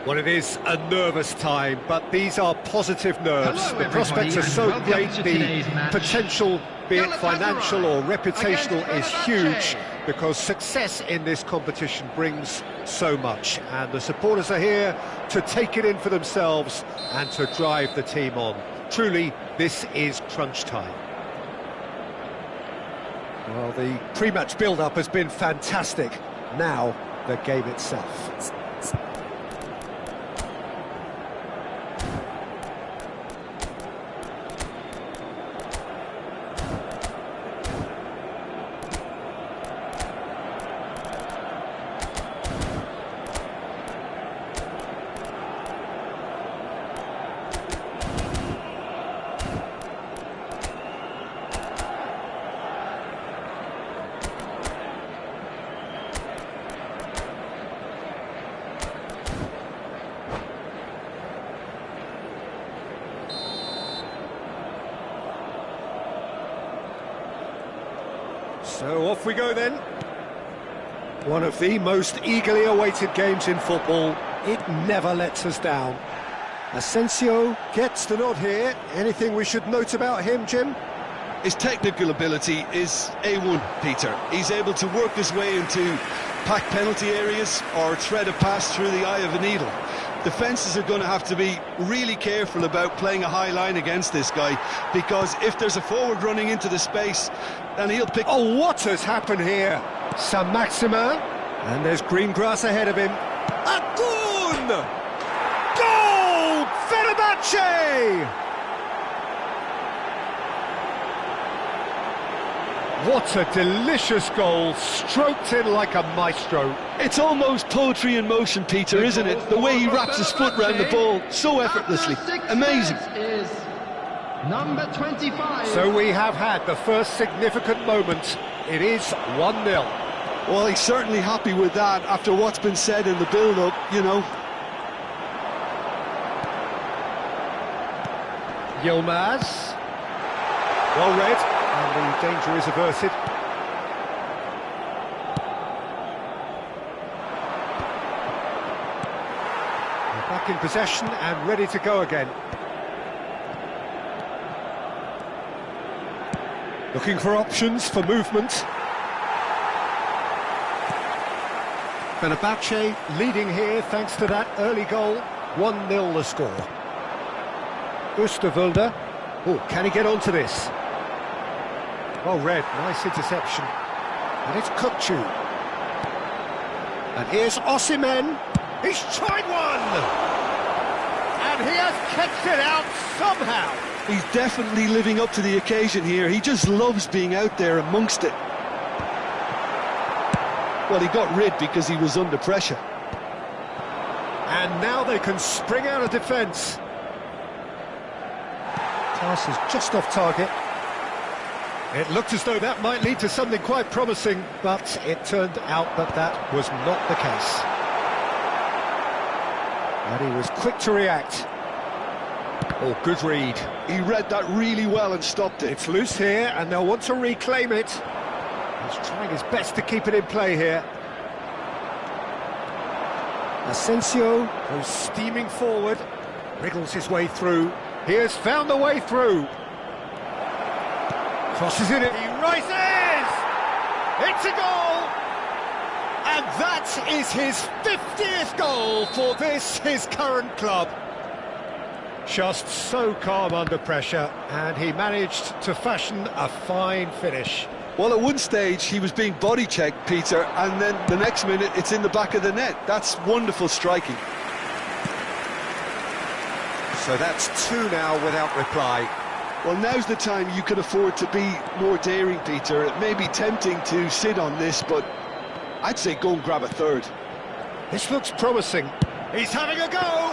Well, it is a nervous time, but these are positive nerves. Hello, the prospects are so great, the potential, be it financial or reputational, is huge, because success in this competition brings so much. And the supporters are here to take it in for themselves and to drive the team on. Truly, this is crunch time. Well, the pre-match build-up has been fantastic. Now, the game itself. So off we go then. One of the most eagerly awaited games in football. It never lets us down. Asensio gets the nod here. Anything we should note about him, Jim? His technical ability is A1, Peter. He's able to work his way into packed penalty areas or thread a pass through the eye of a needle. Defences are going to have to be really careful about playing a high line against this guy, because if there's a forward running into the space, then he'll pick... Oh, what has happened here? San Maxima, and there's green grass ahead of him. Akun! Goal! Fenerbahce! What a delicious goal, stroked in like a maestro. It's almost poetry in motion, Peter, isn't it? The way he wraps his foot round the ball so effortlessly. Amazing. Is number 25. So we have had the first significant moment. It is 1-0. Well, he's certainly happy with that after what's been said in the build-up, you know. Yilmaz. Well read. And the danger is averted. We're back in possession and ready to go again. Looking for options for movement. Fenerbahce leading here thanks to that early goal. 1-0 the score. Oosterwolde. Oh, can he get onto this? Well read, nice interception. And it's Kukçu. And here's Osimhen. He's tried one! And he has kept it out somehow. He's definitely living up to the occasion here. He just loves being out there amongst it. Well, he got rid because he was under pressure. And now they can spring out of defence. Pass is just off target. It looked as though that might lead to something quite promising, but it turned out that that was not the case. And he was quick to react. Oh, good read. He read that really well and stopped it. It's loose here, and they'll want to reclaim it. He's trying his best to keep it in play here. Asensio goes steaming forward, wriggles his way through. He has found the way through. Crosses in it, he rises! It's a goal! And that is his 50th goal for this, his current club. Just so calm under pressure, and he managed to fashion a fine finish. Well, at one stage he was being body-checked, Peter, and then the next minute it's in the back of the net. That's wonderful striking. So that's 2 now without reply. Well, now's the time you can afford to be more daring, Peter. It may be tempting to sit on this, but I'd say go and grab a third. This looks promising. He's having a go!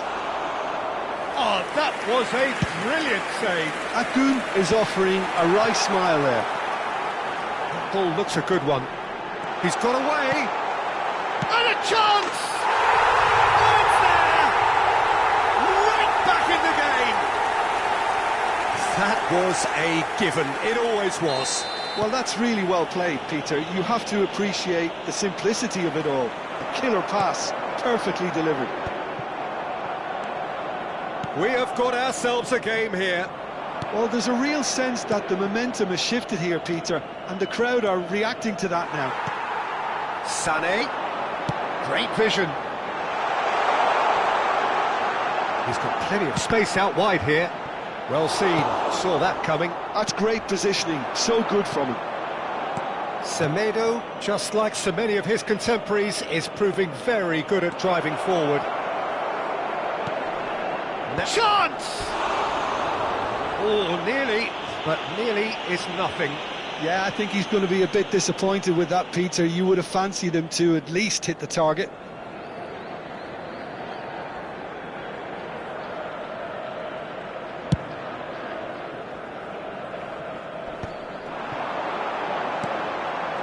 Oh, that was a brilliant save. Akun is offering a wry smile there. That ball looks a good one. He's got away. And a chance! Oh, it's there! Right back in the game! That was a given. It always was. Well, that's really well played, Peter. You have to appreciate the simplicity of it all. A killer pass, perfectly delivered. We have got ourselves a game here. Well, there's a real sense that the momentum has shifted here, Peter, and the crowd are reacting to that now. Sané, great vision. He's got plenty of space out wide here. Well seen, saw that coming. That's great positioning, so good from him. Semedo, just like so many of his contemporaries, is proving very good at driving forward. Chance! Oh, nearly, but nearly is nothing. Yeah, I think he's going to be a bit disappointed with that, Peter. You would have fancied him to at least hit the target.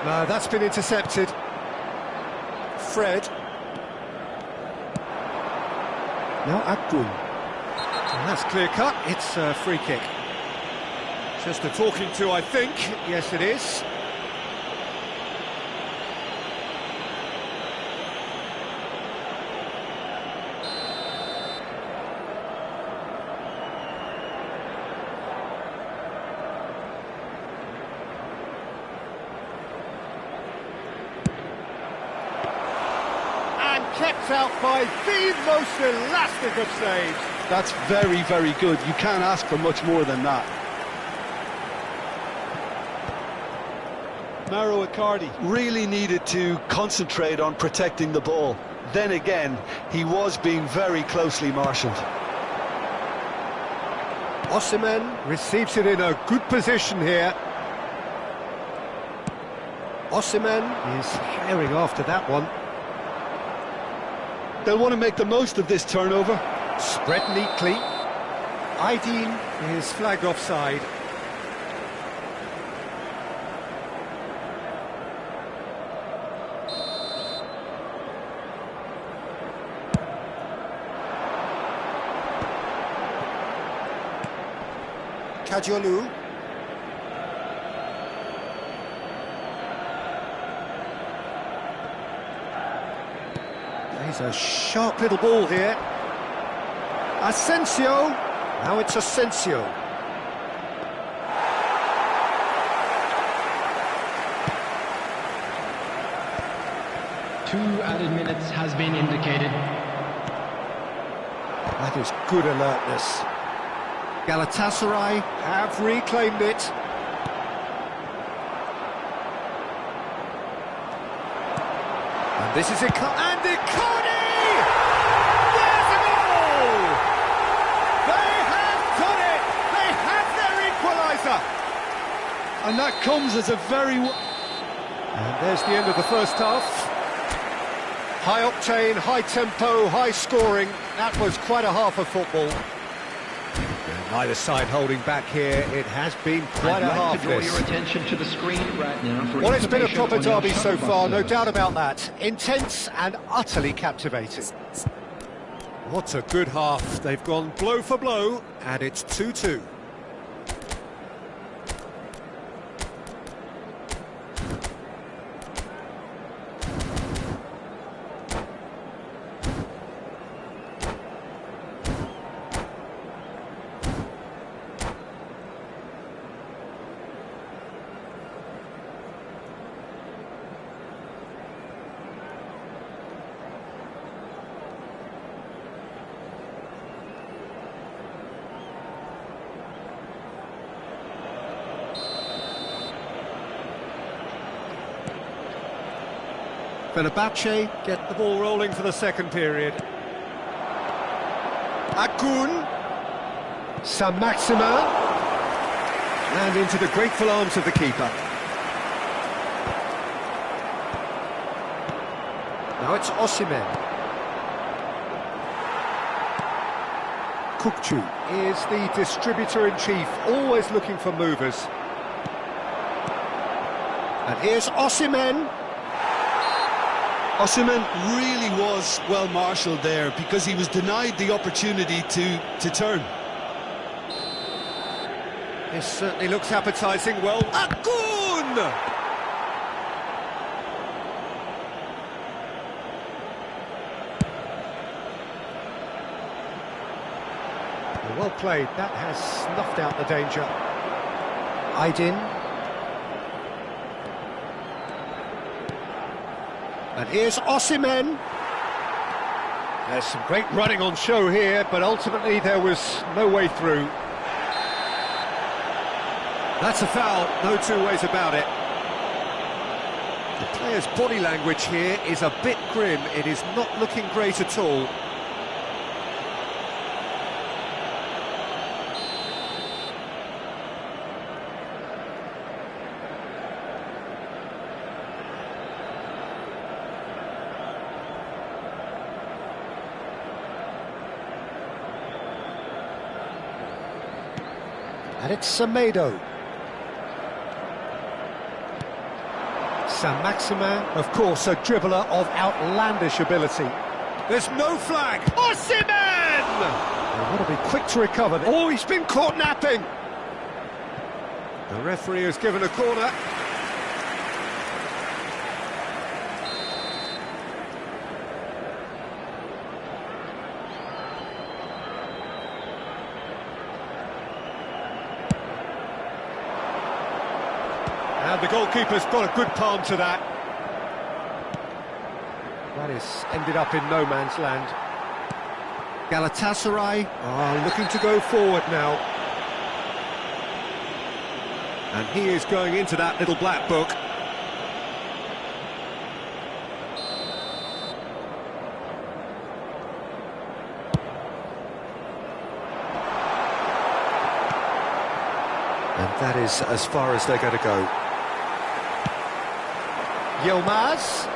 No, that's been intercepted. Fred. Now Akun. And that's clear cut. It's a free kick. Just a talking to, I think. Yes, it is. Kept out by the most elastic of saves. That's very, very good. You can't ask for much more than that. Mauro Icardi really needed to concentrate on protecting the ball. Then again, he was being very closely marshalled. Osimhen receives it in a good position here. Osimhen is herring after that one. They'll want to make the most of this turnover. Spread neatly. Aydin is flagged offside. Kajolu. He's a sharp little ball here. Asensio. Now it's Asensio. Two added minutes has been indicated. That is good alertness. Galatasaray have reclaimed it. And this is Icardi! There's a goal! They have done it! They have their equaliser! And that comes as a very... And there's the end of the first half. High octane, high tempo, high scoring. That was quite a half of football. And neither side holding back here. It has been quite a half. I'd like to draw your attention to the screen right now for well, it's been a proper information on derby your so shuttle far, bus no service. doubt about that. Intense and utterly captivating. What a good half. They've gone blow for blow, and it's 2-2. Fenerbahce get the ball rolling for the second period. Akun, Saint-Maximin, and into the grateful arms of the keeper. Now it's Osimhen. Kukcu is the distributor-in-chief, always looking for movers. And here's Osimhen. Osimhen really was well marshalled there because he was denied the opportunity to turn. This certainly looks appetising. Well, Akun! Well played. That has snuffed out the danger. Aydin. And here's Osimhen. There's some great running on show here, but ultimately there was no way through. That's a foul, no two ways about it. The player's body language here is a bit grim. It is not looking great at all. And it's Semedo. Saint-Maximin, of course, a dribbler of outlandish ability. There's no flag. Osimhen! They've got to be quick to recover. Oh, he's been caught napping. The referee has given a corner. And the goalkeeper's got a good palm to that. That is ended up in no man's land. Galatasaray are looking to go forward now. And he is going into that little black book. And that is as far as they're going to go. Yilmaz.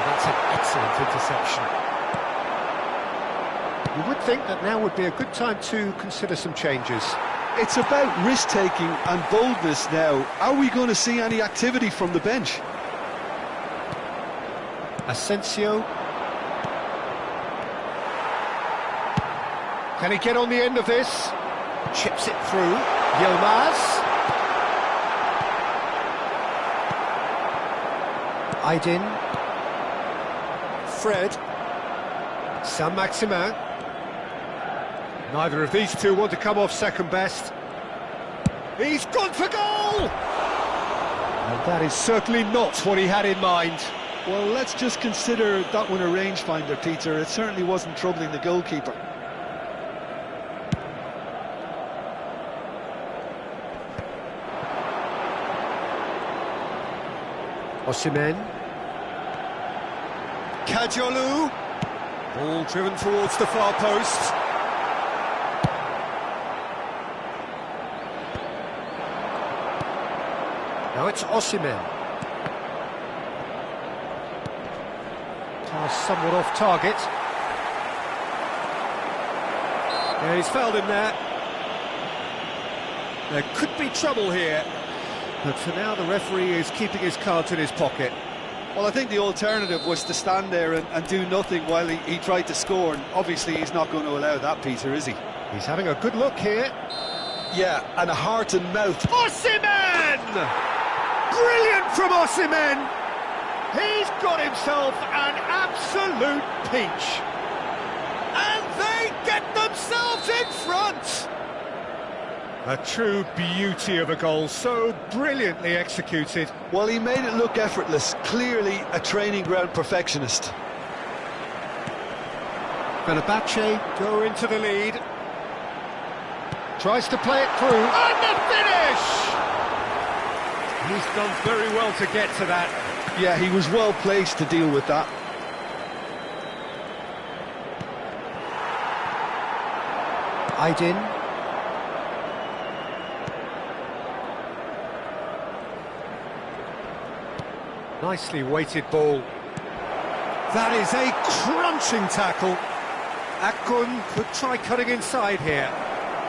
That's an excellent interception. You would think that now would be a good time to consider some changes. It's about risk-taking and boldness now. Are we going to see any activity from the bench? Asensio. Can he get on the end of this? Chips it through. Yilmaz. Aydin. Fred. Saint-Maximin. Neither of these two want to come off second best. He's gone for goal! And that is certainly not what he had in mind. Well, let's just consider that one a rangefinder, Peter. It certainly wasn't troubling the goalkeeper. Osimhen. Kajolu. Ball driven towards the far post. Now it's Osimhen. Pass somewhat off target. Yeah, he's fouled him there. There could be trouble here. But for now, the referee is keeping his cards in his pocket. Well, I think the alternative was to stand there and do nothing while he tried to score. And obviously, he's not going to allow that, Peter, is he? He's having a good look here. Yeah, and a heart and mouth. Osimhen! Brilliant from Osimhen! He's got himself an absolute peach. And they get themselves in front! A true beauty of a goal, so brilliantly executed. Well, he made it look effortless, clearly a training ground perfectionist. Fenerbahce go into the lead. Tries to play it through, and the finish! He's done very well to get to that. Yeah, he was well placed to deal with that. Aydin. Nicely weighted ball. That is a crunching tackle. Akun could try cutting inside here.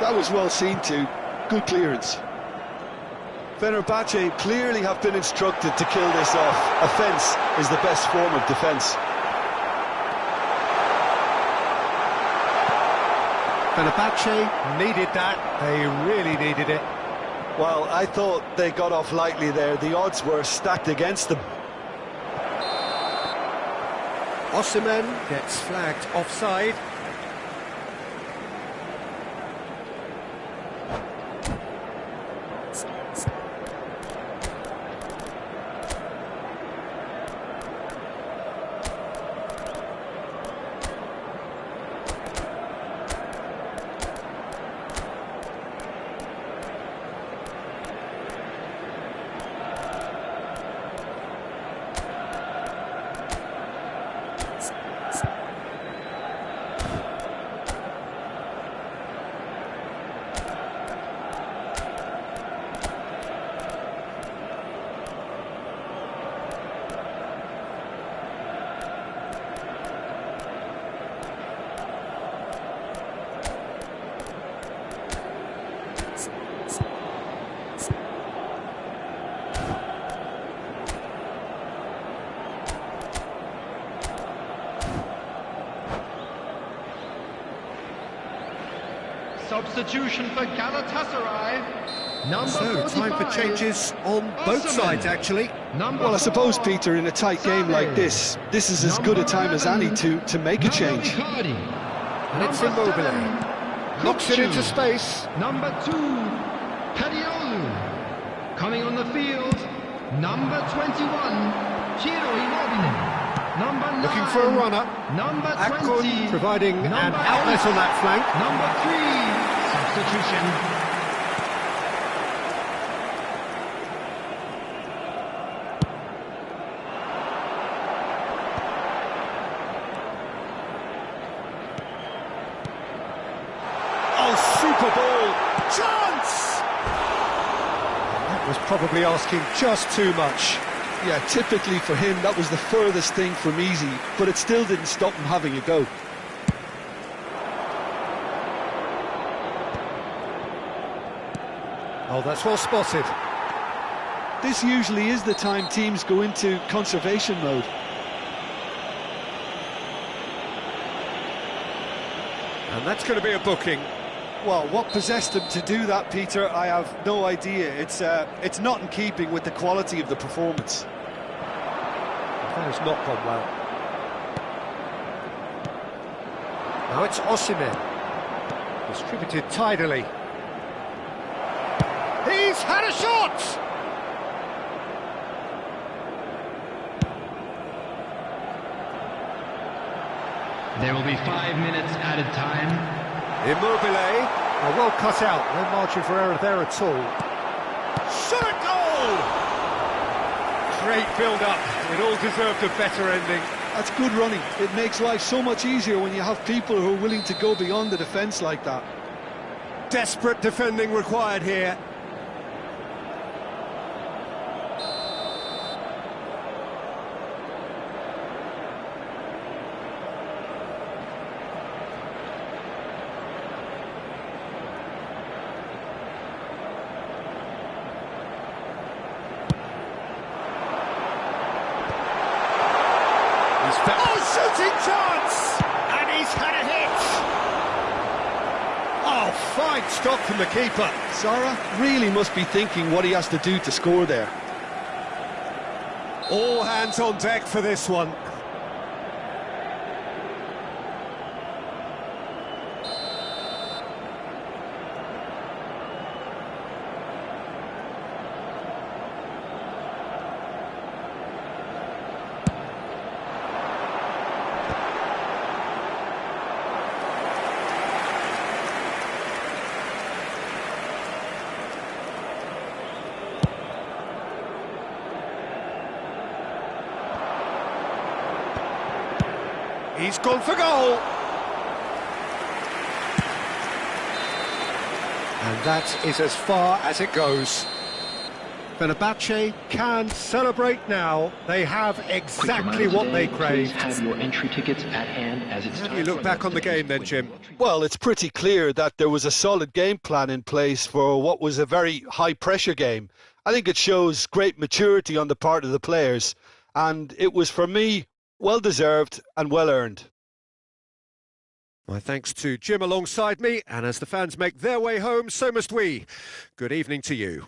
That was well seen too. Good clearance. Fenerbahce clearly have been instructed to kill this off. Offence is the best form of defence. Fenerbahce needed that. They really needed it. Well, I thought they got off lightly there. The odds were stacked against them. Osimhen gets flagged offside. Substitution for Galatasaray. Number So, time for 45. changes on both Osimhen. sides, actually. Number Well, I suppose, 4. Peter, in a tight game like this is as good a time as any to make a change. Icardi. And it's Number Immobile. 7, Knocks it into Kukçu. space. Number 2, Padiolu. Coming on the field, number 21, Ciro Immobile. Number 9, Looking for a runner. Number 20, Akun providing an number outlet 8, on that flank. Number 3, substitution. Oh, super ball. Chance! That was probably asking just too much. Yeah, typically for him, that was the furthest thing from easy, but it still didn't stop him having a go. Oh, that's well spotted. This usually is the time teams go into conservation mode. And that's going to be a booking. Well, what possessed him to do that, Peter, I have no idea. It's not in keeping with the quality of the performance. That has not gone well. Now it's Osimhen. Distributed tidily. He's had a shot! There will be 5 minutes added time. Immobile. Well cut out. No margin for error there at all. Shot a goal! Great build-up. It all deserved a better ending. That's good running. It makes life so much easier when you have people who are willing to go beyond the defence like that. Desperate defending required here. Oh, shooting chance! And he's had a hit! Oh, fine stop from the keeper. Sara really must be thinking what he has to do to score there. All hands on deck for this one. He's gone for goal. And that is as far as it goes. Fenerbahce can celebrate now. They have exactly what they craved. Please have your entry tickets at hand as it's How do you look back on the game then, Jim? Well, it's pretty clear that there was a solid game plan in place for what was a very high-pressure game. I think it shows great maturity on the part of the players, and it was, for me, well-deserved and well-earned. My thanks to Jim alongside me, and as the fans make their way home, so must we. Good evening to you.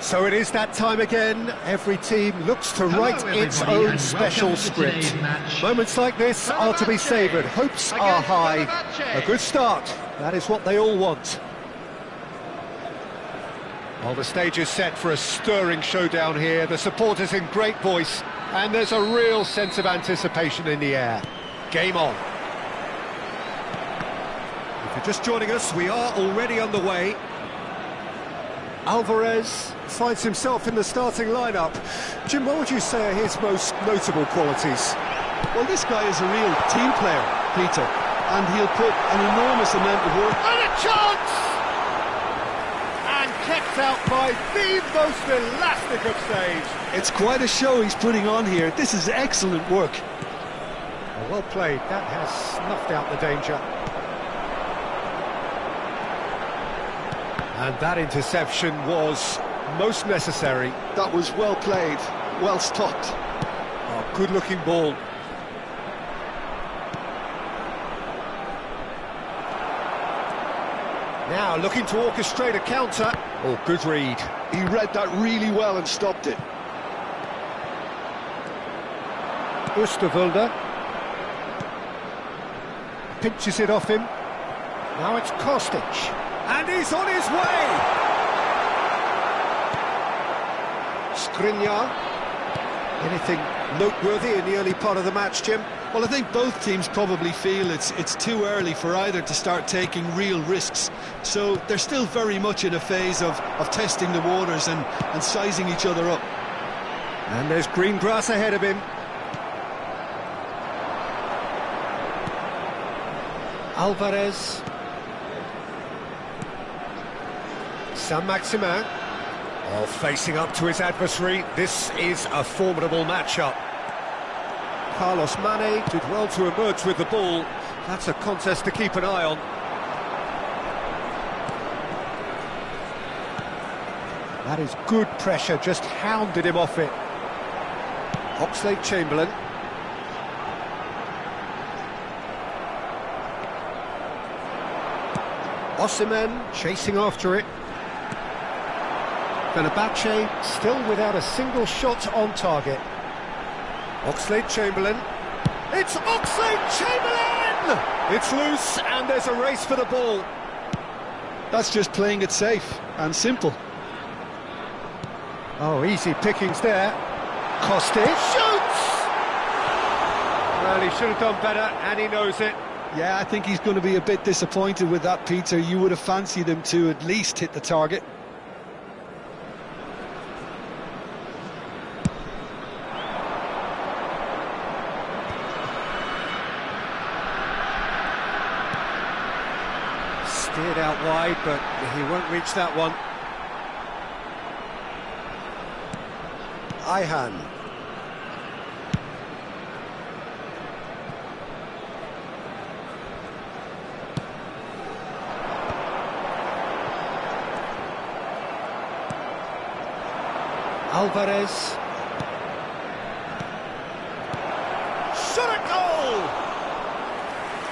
So it is that time again. Every team looks to write its own special script. Moments like this are to be savoured. Hopes are high. A good start. That is what they all want. Well, the stage is set for a stirring showdown here. The supporters in great voice, and there's a real sense of anticipation in the air. Game on. If you're just joining us, we are already underway. Alvarez finds himself in the starting lineup. Jim, what would you say are his most notable qualities? Well, this guy is a real team player, Peter, and he'll put an enormous amount of work. And a chance! And kept out by the most elastic of stage. It's quite a show he's putting on here. This is excellent work. Well played. That has snuffed out the danger. And that interception was most necessary. That was well played, well stopped. Oh, good-looking ball. Now looking to orchestrate a counter. Oh, good read. He read that really well and stopped it. Oosterwolde pinches it off him. Now it's Kostic. And he's on his way! Skriniar. Anything noteworthy in the early part of the match, Jim? Well, I think both teams probably feel it's too early for either to start taking real risks. So they're still very much in a phase of testing the waters and sizing each other up. And there's green grass ahead of him. Alvarez. Saint-Maximin, facing up to his adversary. This is a formidable matchup. Carlos Mane did well to emerge with the ball. That's a contest to keep an eye on. That is good pressure, just hounded him off it. Oxlade-Chamberlain. Osimhen chasing after it. Fenerbahce still without a single shot on target. Oxlade-Chamberlain. It's Oxlade-Chamberlain! It's loose and there's a race for the ball. That's just playing it safe and simple. Oh, easy pickings there. Kostic shoots! Well, he should have done better and he knows it. Yeah, I think he's going to be a bit disappointed with that, Peter. You would have fancied him to at least hit the target. Steered out wide, but he won't reach that one. Ayhan. Alvarez. Shot at goal!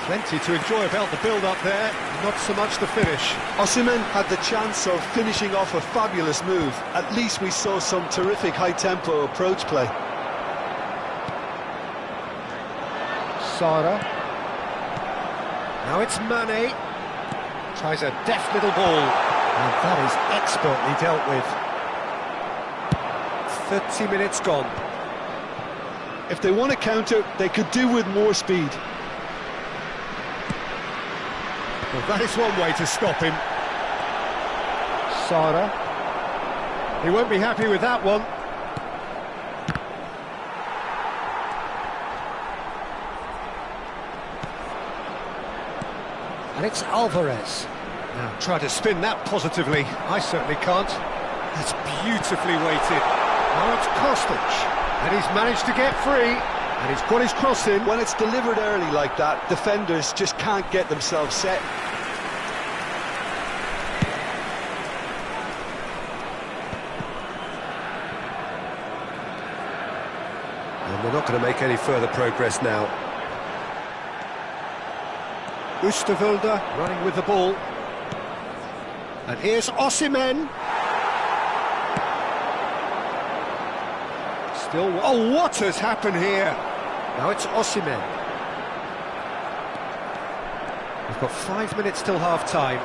Plenty to enjoy about the build-up there, not so much the finish. Osimhen had the chance of finishing off a fabulous move. At least we saw some terrific high-tempo approach play. Sara. Now it's Mane. Tries a deft little ball. And that is expertly dealt with. 30 minutes gone. If they want to counter, they could do with more speed. Well, that is one way to stop him. Sara. He won't be happy with that one. And it's Alvarez. Now, try to spin that positively. I certainly can't. That's beautifully weighted. Now it's Kostic. And he's managed to get free. And he's got his cross in. When it's delivered early like that, defenders just can't get themselves set. And they're not going to make any further progress now. Oosterwolde running with the ball. And here's Osimhen. Still, oh, what has happened here? Now it's Osimhen. We've got 5 minutes till half-time.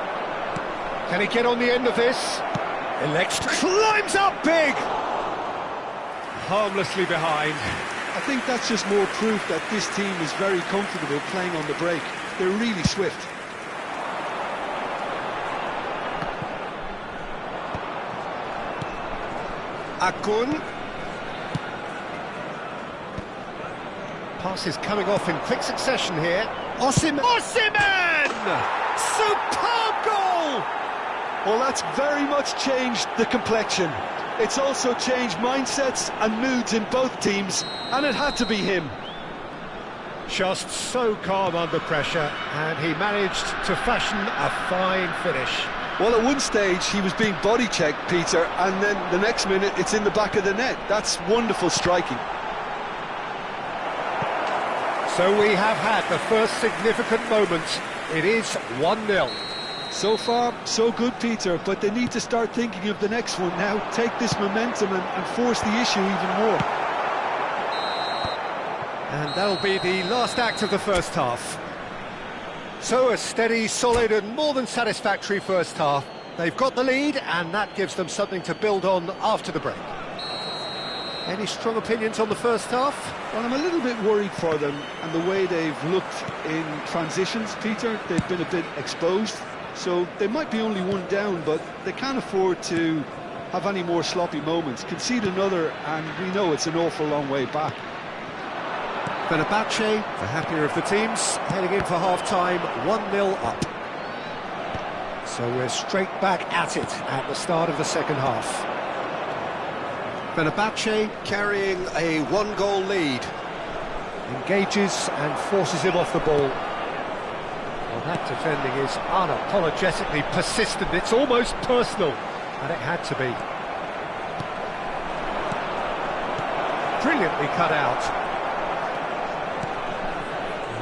Can he get on the end of this? Elects to climbs up big! Harmlessly behind. I think that's just more proof that this team is very comfortable playing on the break. They're really swift. Akun. Passes coming off in quick succession here. Osimhen! Superb goal! Well, that's very much changed the complexion. It's also changed mindsets and moods in both teams, and it had to be him. Just so calm under pressure, and he managed to fashion a fine finish. Well, at one stage he was being body-checked, Peter, and then the next minute it's in the back of the net. That's wonderful striking. So we have had the first significant moment. It is 1-0. So far, so good, Peter, but they need to start thinking of the next one now. Take this momentum and force the issue even more. And that'll be the last act of the first half. So a steady, solid and more than satisfactory first half. They've got the lead and that gives them something to build on after the break. Any strong opinions on the first half? Well, I'm a little bit worried for them and the way they've looked in transitions, Peter. They've been a bit exposed, so they might be only one down, but they can't afford to have any more sloppy moments. Concede another and we know it's an awful long way back. Fenerbahce, the happier of the teams, heading in for half-time, 1-0 up. So we're straight back at it at the start of the second half. Fenerbahce carrying a one-goal lead. Engages and forces him off the ball. Well, that defending is unapologetically persistent. It's almost personal, and it had to be. Brilliantly cut out.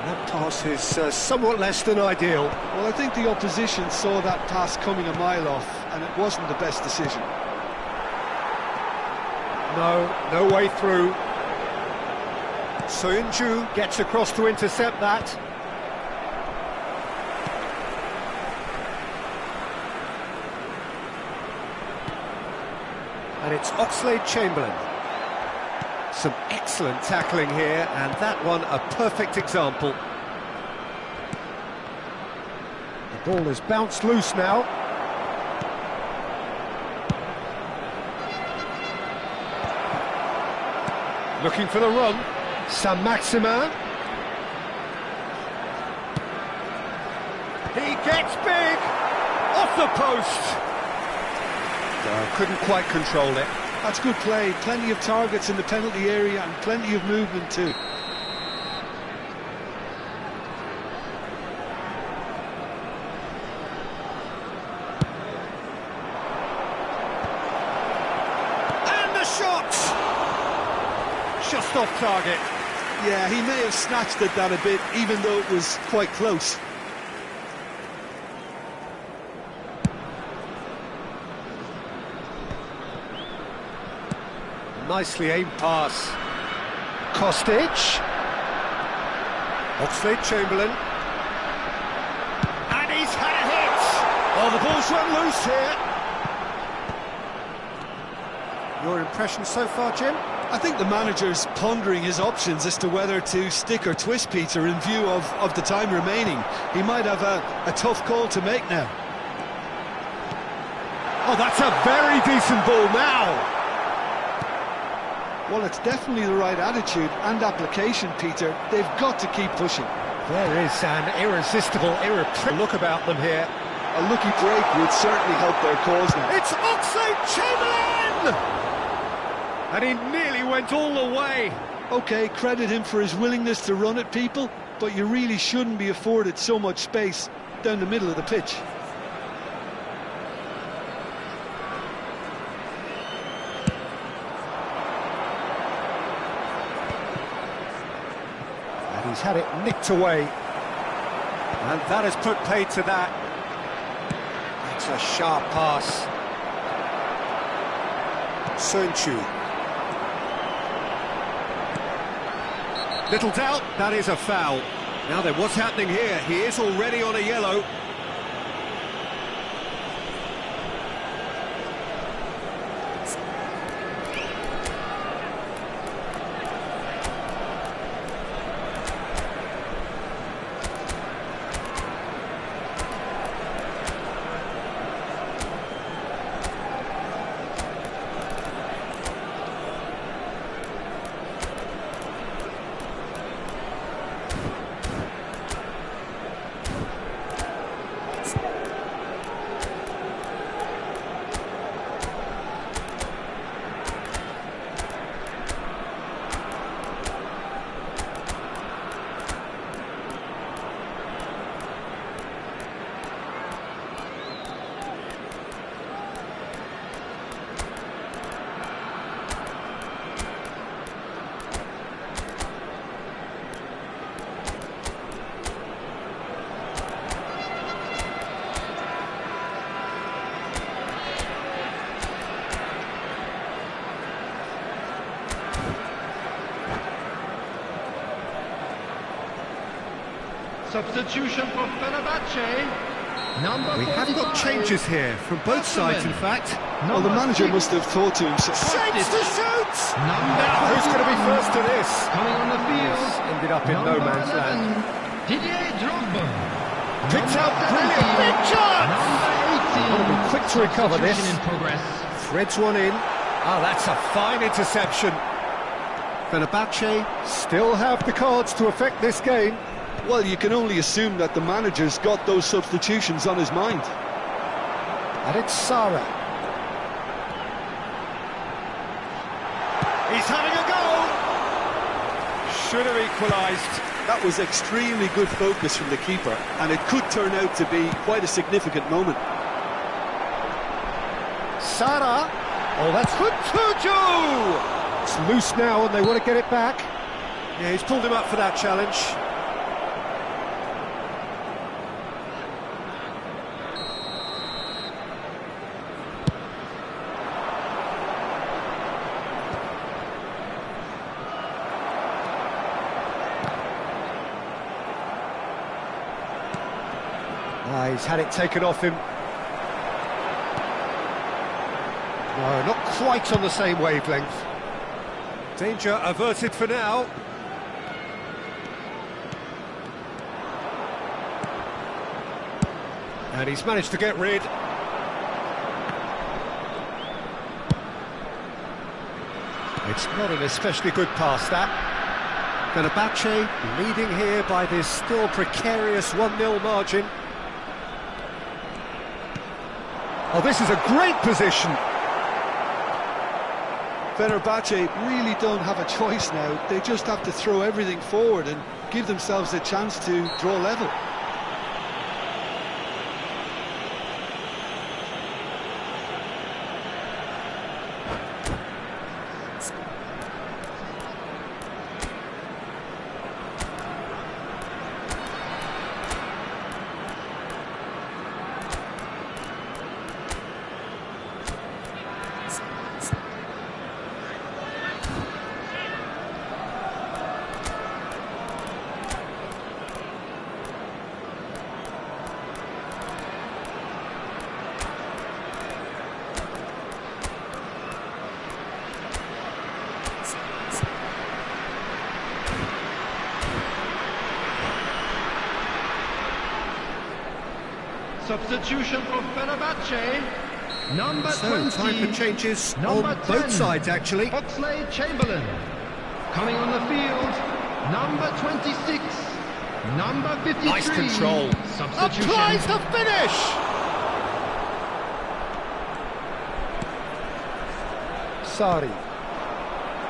That pass is somewhat less than ideal. Well, I think the opposition saw that pass coming a mile off, and it wasn't the best decision. No way through. Soyuncu gets across to intercept that. And it's Oxlade-Chamberlain. Some excellent tackling here, and that one a perfect example. The ball has bounced loose now. Looking for the run. Saint-Maximin. He gets big! Off the post! Couldn't quite control it. That's good play, plenty of targets in the penalty area and plenty of movement too. And the shot! Just off target. Yeah, he may have snatched at that a bit, even though it was quite close. Nicely aimed pass. Kostic. Oxlade-Chamberlain. And he's had a hit! Oh, the ball's run loose here. Your impression so far, Jim? I think the manager's pondering his options as to whether to stick or twist Peter in view of the time remaining. He might have a tough call to make now. Oh, that's a very decent ball now. Well, it's definitely the right attitude and application, Peter. They've got to keep pushing. There is an irresistible, look about them here. A lucky break would certainly help their cause now. It's Oxlade-Chamberlain! And he nearly went all the way. OK, credit him for his willingness to run at people, but you really shouldn't be afforded so much space down the middle of the pitch. He's had it nicked away. And that has put paid to that. It's a sharp pass. Sönchu. Little doubt, that is a foul. Now then, what's happening here? He is already on a yellow. Substitution for Fenerbahce. We have got changes here from both sides, in fact. Well, the manager must have thought to himself. Shapes to shoot! Now, who's going to be first to this? Coming on the field. Ended up in no man's land. Didier Drogba. Picked out brilliant. Big chance! Got to be quick to recover this. In progress. Threads one in. Oh, that's a fine interception. Fenerbahce still have the cards to affect this game. Well, you can only assume that the manager's got those substitutions on his mind. And it's Sara. He's having a go! Should have equalised. That was extremely good focus from the keeper, and it could turn out to be quite a significant moment. Sara! Oh, that's Hutuju! It's loose now and they want to get it back. Yeah, he's pulled him up for that challenge. He's had it taken off him. No, not quite on the same wavelength. Danger averted for now. And he's managed to get rid. It's not an especially good pass, that. Fenerbahce leading here by this still precarious 1-0 margin. Oh, this is a great position. Fenerbahce really don't have a choice now. They just have to throw everything forward and give themselves a chance to draw level. Substitution for Fenerbahce. Number 20. Time for changes on Number 10, both sides, actually. Oxlade-Chamberlain. Coming on the field, number 26. Number 53. Nice control. Substitution. Applies the finish! Sari.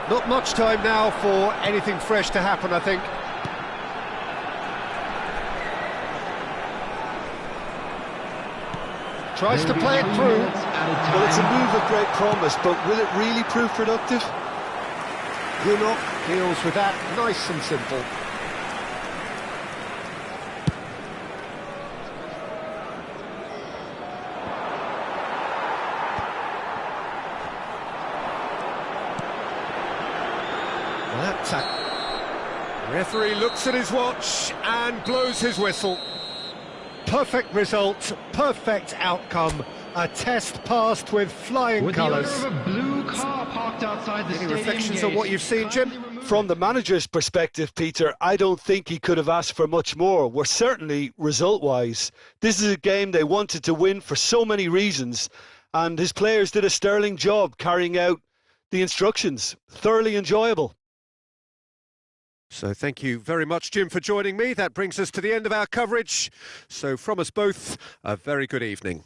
Not much time now for anything fresh to happen, I think. Tries to play it through. Well, it's a move of great promise, but will it really prove productive? Gunok deals with that nice and simple. That tackle. Referee looks at his watch and blows his whistle. Perfect result, perfect outcome. A test passed with flying colours. With the odour of a blue car parked outside the Any stadium reflections gate. on what you've seen, Jim? From the manager's perspective, Peter, I don't think he could have asked for much more. We're certainly result-wise. This is a game they wanted to win for so many reasons, and his players did a sterling job carrying out the instructions. Thoroughly enjoyable. So thank you very much, Jim, for joining me. That brings us to the end of our coverage. So from us both, a very good evening.